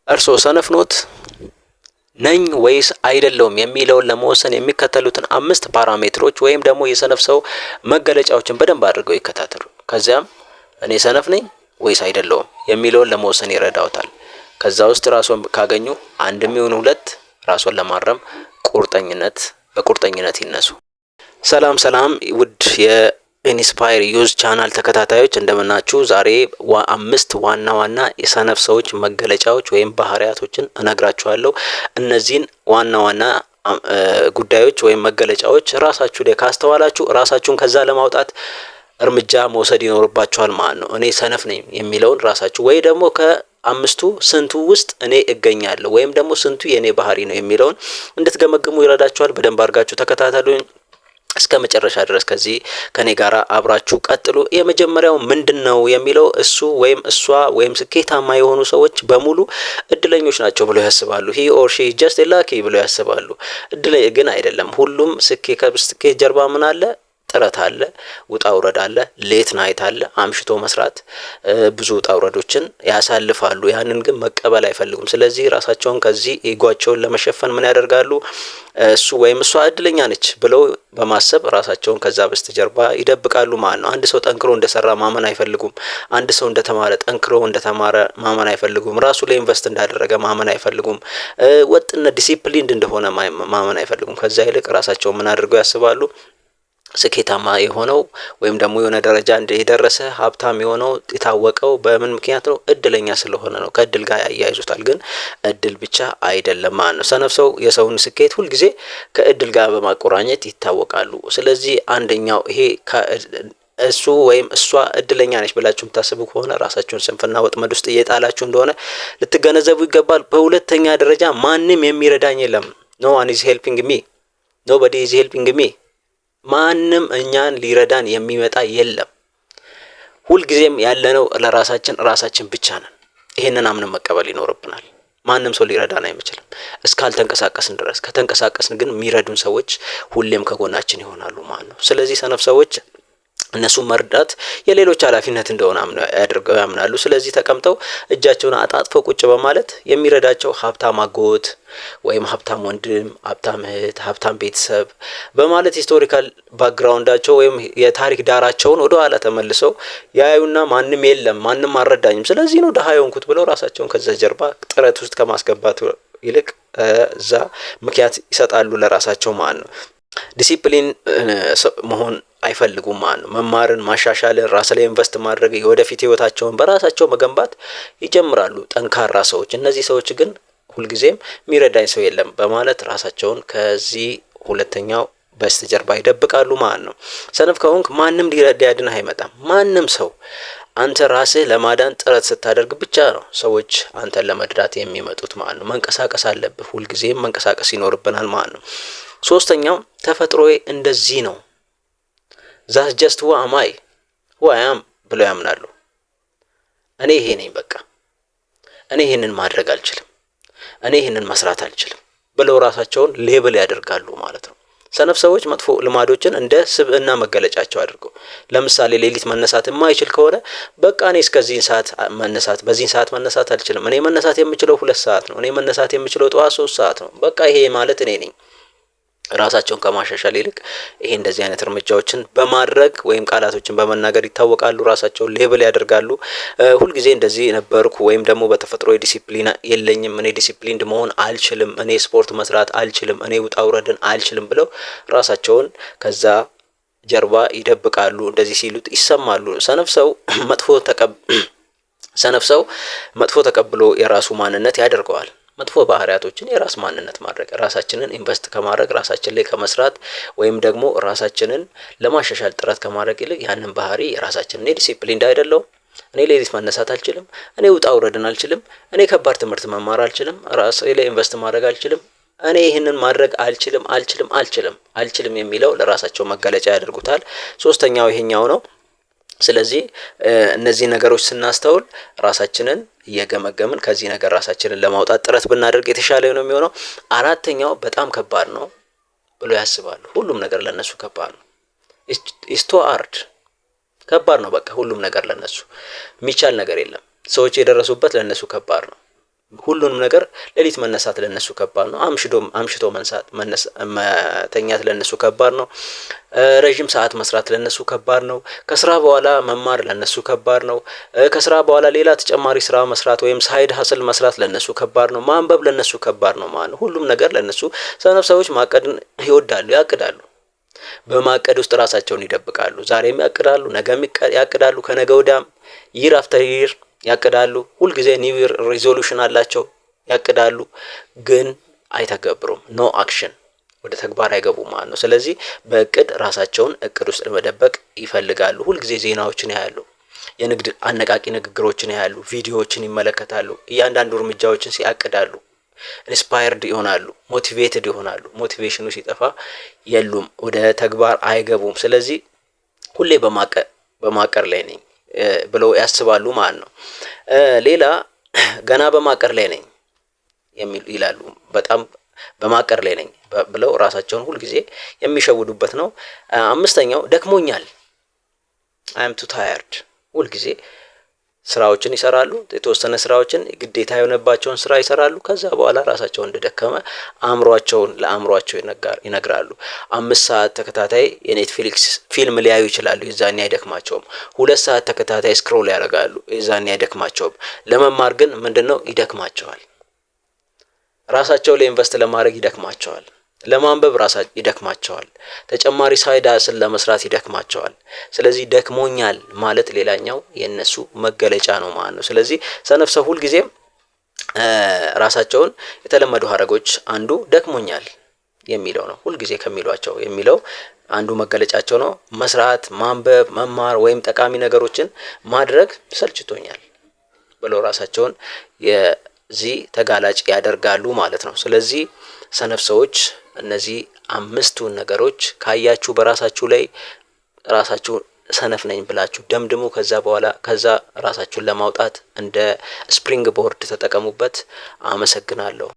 እርስዎ ሰነፍ ኖት ነኝ ወይስ አይደለውም የሚለውን ለመወሰን የሚከተሉትን 5 ፓራሜትሮች ወይም ደግሞ የሰነፍ ሰው መገለጫዎችን በደንብ አድርገው ይከታተሉ። ከዚያም እኔ ሰነፍ ነኝ ወይስ አይደለውም የሚለውን ለመወሰን ይረዳውታል። ከዛ ውስጥ ራስዎን ካገኙ አንድም ይሁን ሁለት ራስዎን ለማረም በቁርጠኝነት ይነሱ። ሰላም ውድ የኢንስፓየር ዩዝ ቻናል ተከታታዮች እንደምናችሁ። ዛሬ 5 ዋና የሰነፍ ሰዎች መገለጫዎች ወይም ባህሪያቶችን እነግራችኋለሁ። እነዚህን ዋና ጉዳዮች ወይም መገለጫዎች ራሳችሁ ላይ ካስተዋላችሁ ራሳችሁን ከዛ ለማውጣት እርምጃ መውሰድ ይኖርባችኋል ማለት ነው። እኔ ሰነፍ ነኝ የሚለውን ራሳችሁ ወይ ደግሞ ከ5ቱ ስንቱ ውስጥ እኔ እገኛለሁ ወይም ደግሞ ስንቱ የኔ ባህሪ ነው የሚለውን እንድትገመግሙ ይረዳችኋል። በደንብ አድርጋችሁ ተከታተሉኝ እስከ መጨረሻ ድረስ ከኔ ጋራ አብራችሁ ቀጥሉ። የመጀመሪያው ምንድነው የሚለው እሱ ወይም እሷ ወይም ስኬታማ የሆኑ ሰዎች በሙሉ እድለኞች ናቸው ብለው ያስባሉ። ሂ ኦር ሺ ጀስት ላኪ ብለው ያስባሉ። እድለኛ ግን አይደለም። ሁሉም ከስኬት ጀርባ ምን አለ? ጥረት አለ፣ ውጣ ውረድ አለ፣ ሌት ናይት አለ፣ አምሽቶ መስራት፣ ብዙ ውጣ ውረዶችን ያሳልፋሉ። ያንን ግን መቀበል አይፈልጉም። ስለዚህ ራሳቸውን ከዚህ ኢጓቸውን ለመሸፈን ምን ያደርጋሉ? እሱ ወይም እሷ እድለኛ ነች ብለው በማሰብ ራሳቸውን ከዛ በስተጀርባ ይደብቃሉ ማለት ነው። አንድ ሰው ጠንክሮ እንደሰራ ማመን አይፈልጉም። አንድ ሰው እንደተማረ ጠንክሮ እንደተማረ ማመን አይፈልጉም። ራሱ ላይ ኢንቨስት እንዳደረገ ማመን አይፈልጉም። ወጥነት ዲሲፕሊንድ እንደሆነ ማመን አይፈልጉም። ከዛ ይልቅ ራሳቸውን ምን አድርገው ያስባሉ? ስኬታማ የሆነው ወይም ደግሞ የሆነ ደረጃ የደረሰ ሀብታም የሆነው የታወቀው በምን ምክንያት ነው? እድለኛ ስለሆነ ነው። ከእድል ጋር ያያይዙታል። ግን እድል ብቻ አይደለም ማለት ነው። ሰነፍ ሰው የሰውን ስኬት ሁልጊዜ ከእድል ጋር በማቆራኘት ይታወቃሉ። ስለዚህ አንደኛው ይሄ እሱ ወይም እሷ እድለኛ ነች ብላችሁ የምታስቡ ከሆነ ራሳችሁን ስንፍና ወጥመድ ውስጥ እየጣላችሁ እንደሆነ ልትገነዘቡ ይገባል። በሁለተኛ ደረጃ ማንም የሚረዳኝ የለም። ኖ ዋን ኢዝ ሄልፒንግ ሚ፣ ኖቦዲ ኢዝ ሄልፒንግ ሚ። ማንም እኛን ሊረዳን የሚመጣ የለም። ሁልጊዜም ያለነው ራሳችን ብቻ ነን። ይሄንን አምነን መቀበል ይኖርብናል። ማንም ሰው ሊረዳን አይችልም እስካልተንቀሳቀስን ድረስ። ከተንቀሳቀስን ግን የሚረዱን ሰዎች ሁሌም ከጎናችን ይሆናሉ ማለት ነው። ስለዚህ ሰነፍ ሰዎች እነሱን መርዳት የሌሎች ኃላፊነት እንደሆነ ያምናሉ። ስለዚህ ተቀምጠው እጃቸውን አጣጥፈው ቁጭ በማለት የሚረዳቸው ሀብታም አጎት ወይም ሀብታም ወንድም፣ ሀብታም እህት፣ ሀብታም ቤተሰብ በማለት ሂስቶሪካል ባክግራውንዳቸው ወይም የታሪክ ዳራቸውን ወደ ኋላ ተመልሰው ያዩና ማንም የለም፣ ማንም አልረዳኝም፣ ስለዚህ ነው ድሃ የሆንኩት ብለው ራሳቸውን ከዛ ጀርባ ጥረት ውስጥ ከማስገባት ይልቅ እዛ ምክንያት ይሰጣሉ ለራሳቸው ማለት ነው። ዲሲፕሊን መሆን አይፈልጉም ማለት ነው። መማርን፣ ማሻሻልን፣ ራስ ላይ ኢንቨስት ማድረግ፣ የወደፊት ህይወታቸውን በራሳቸው መገንባት ይጀምራሉ። ጠንካራ ሰዎች። እነዚህ ሰዎች ግን ሁልጊዜም የሚረዳኝ ሰው የለም በማለት ራሳቸውን ከዚህ ሁለተኛው በስተጀርባ ይደብቃሉ ማለት ነው። ሰነፍ ከሆንክ ማንም ሊያድንህ አይመጣም። ማንም ሰው አንተ ራስህ ለማዳን ጥረት ስታደርግ ብቻ ነው ሰዎች አንተን ለመርዳት የሚመጡት ማለት ነው። መንቀሳቀስ አለብህ። ሁልጊዜም መንቀሳቀስ ይኖርብናል ማለት ነው። ሶስተኛው ተፈጥሮዬ እንደዚህ ነው፣ ዛት ጀስት ሁ አም ብለው ያምናሉ። እኔ ይሄ ነኝ በቃ፣ እኔ ይሄንን ማድረግ አልችልም፣ እኔ ይሄንን መስራት አልችልም ብለው ራሳቸውን ሌብል ያደርጋሉ ማለት ነው። ሰነፍ ሰዎች መጥፎ ልማዶችን እንደ ስብዕና መገለጫቸው አድርገው፣ ለምሳሌ ሌሊት መነሳት የማይችል ከሆነ በቃ እኔ እስከዚህ ሰዓት በዚህ ሰዓት መነሳት አልችልም፣ እኔ መነሳት የምችለው 2 ሰዓት ነው፣ እኔ መነሳት የምችለው ጠዋት 3 ሰዓት ነው፣ በቃ ይሄ ማለት እኔ ነኝ። ራሳቸውን ከማሻሻል ይልቅ ይሄ እንደዚህ አይነት እርምጃዎችን በማድረግ ወይም ቃላቶችን በመናገር ይታወቃሉ። ራሳቸውን ሌብል ያደርጋሉ። ሁልጊዜ እንደዚህ ነበርኩ ወይም ደግሞ በተፈጥሮ ዲሲፕሊን የለኝም፣ እኔ ዲሲፕሊንድ መሆን አልችልም፣ እኔ ስፖርት መስራት አልችልም፣ እኔ ውጣ ውረድን አልችልም ብለው ራሳቸውን ከዛ ጀርባ ይደብቃሉ። እንደዚህ ሲሉት ይሰማሉ። ሰነፍ ሰው መጥፎ ተቀብሎ የራሱ ማንነት ያደርገዋል። መጥፎ ባህሪያቶችን የራስ ማንነት ማድረግ፣ ራሳችንን ኢንቨስት ከማድረግ፣ ራሳችን ላይ ከመስራት ወይም ደግሞ ራሳችንን ለማሻሻል ጥረት ከማድረግ ይልቅ ያንን ባህሪ የራሳችንን እኔ ዲሲፕሊንድ አይደለሁም፣ እኔ ሌሊት መነሳት አልችልም፣ እኔ ውጣ ውረድን አልችልም፣ እኔ ከባድ ትምህርት መማር አልችልም፣ ራሴ ላይ ኢንቨስት ማድረግ አልችልም፣ እኔ ይህንን ማድረግ አልችልም የሚለው ለራሳቸው መገለጫ ያደርጉታል። ሶስተኛው ይሄኛው ነው። ስለዚህ እነዚህ ነገሮች ስናስተውል ራሳችንን እየገመገምን ከዚህ ነገር ራሳችንን ለማውጣት ጥረት ብናደርግ የተሻለ ነው የሚሆነው። አራተኛው በጣም ከባድ ነው ብሎ ያስባሉ። ሁሉም ነገር ለነሱ ከባድ ነው። ኢስቶ አርድ ከባድ ነው። በቃ ሁሉም ነገር ለነሱ የሚቻል ነገር የለም። ሰዎች የደረሱበት ለነሱ ከባድ ነው። ሁሉንም ነገር ሌሊት መነሳት ለነሱ ከባድ ነው። አምሽቶ መተኛት ለነሱ ከባድ ነው። ረጅም ሰዓት መስራት ለነሱ ከባድ ነው። ከስራ በኋላ መማር ለነሱ ከባድ ነው። ከስራ በኋላ ሌላ ተጨማሪ ስራ መስራት ወይም ሳይድ ሀስል መስራት ለነሱ ከባድ ነው። ማንበብ ለነሱ ከባድ ነው ማለት ነው። ሁሉም ነገር ለነሱ ሰነፍ ሰዎች ማቀድን ይወዳሉ፣ ያቅዳሉ። በማቀድ ውስጥ ራሳቸውን ይደብቃሉ። ዛሬም ያቅዳሉ፣ ነገም ያቅዳሉ፣ ከነገ ወዲያም ይር አፍተር ይር ያቅዳሉ። ሁልጊዜ ኒው ይር ሪዞሉሽን አላቸው፣ ያቅዳሉ፣ ግን አይተገብሩም። ኖ አክሽን፣ ወደ ተግባር አይገቡም ማለት ነው። ስለዚህ በእቅድ ራሳቸውን እቅድ ውስጥ ለመደበቅ ይፈልጋሉ። ሁልጊዜ ዜናዎችን ያያሉ፣ የንግድ አነቃቂ ንግግሮችን ያያሉ፣ ቪዲዮዎችን ይመለከታሉ። እያንዳንዱ እርምጃዎችን ሲያቅዳሉ ኢንስፓየርድ ይሆናሉ፣ ሞቲቬትድ ይሆናሉ። ሞቲቬሽኑ ሲጠፋ የሉም፣ ወደ ተግባር አይገቡም። ስለዚህ ሁሌ በማቀር ላይ ነኝ ብለው ያስባሉ ማለት ነው። ሌላ ገና በማቀር ላይ ነኝ ይላሉ። በጣም በማቀር ላይ ነኝ ብለው ራሳቸውን ሁልጊዜ የሚሸውዱበት ነው። አምስተኛው ደክሞኛል፣ አይ አም ቱ ታየርድ። ሁልጊዜ ስራዎችን ይሰራሉ። የተወሰነ ስራዎችን ግዴታ የሆነባቸውን ስራ ይሰራሉ። ከዛ በኋላ ራሳቸው እንደደከመ ለአእምሯቸው ይነግራሉ። 5 ሰዓት ተከታታይ የኔትፍሊክስ ፊልም ሊያዩ ይችላሉ። የዛኔ አይደክማቸውም። 2 ሰዓት ተከታታይ ስክሮል ያደርጋሉ። የዛኔ አይደክማቸውም። ለመማር ግን ምንድነው ይደክማቸዋል። ራሳቸው ላይ ኢንቨስት ለማድረግ ይደክማቸዋል። ለማንበብ ራሳቸው ይደክማቸዋል። ተጨማሪ ሳይድ ሀስል ለመስራት ይደክማቸዋል። ስለዚህ ደክሞኛል ማለት ሌላኛው የነሱ መገለጫ ነው ማለት ነው። ስለዚህ ሰነፍ ሰው ሁልጊዜም ራሳቸውን የተለመዱ ሀረጎች አንዱ ደክሞኛል የሚለው ነው። ሁልጊዜ ከሚሏቸው የሚለው አንዱ መገለጫቸው ነው። መስራት፣ ማንበብ፣ መማር ወይም ጠቃሚ ነገሮችን ማድረግ ሰልችቶኛል ብለው ራሳቸውን የዚህ ተጋላጭ ያደርጋሉ ማለት ነው። ስለዚህ ሰነፍ ሰዎች እነዚህ 5ቱን ነገሮች ካያችሁ በራሳችሁ ላይ ራሳችሁ ሰነፍ ነኝ ብላችሁ ደምድሙ። ከዛ ራሳችሁን ለማውጣት እንደ ስፕሪንግ ቦርድ ተጠቀሙበት። አመሰግናለሁ።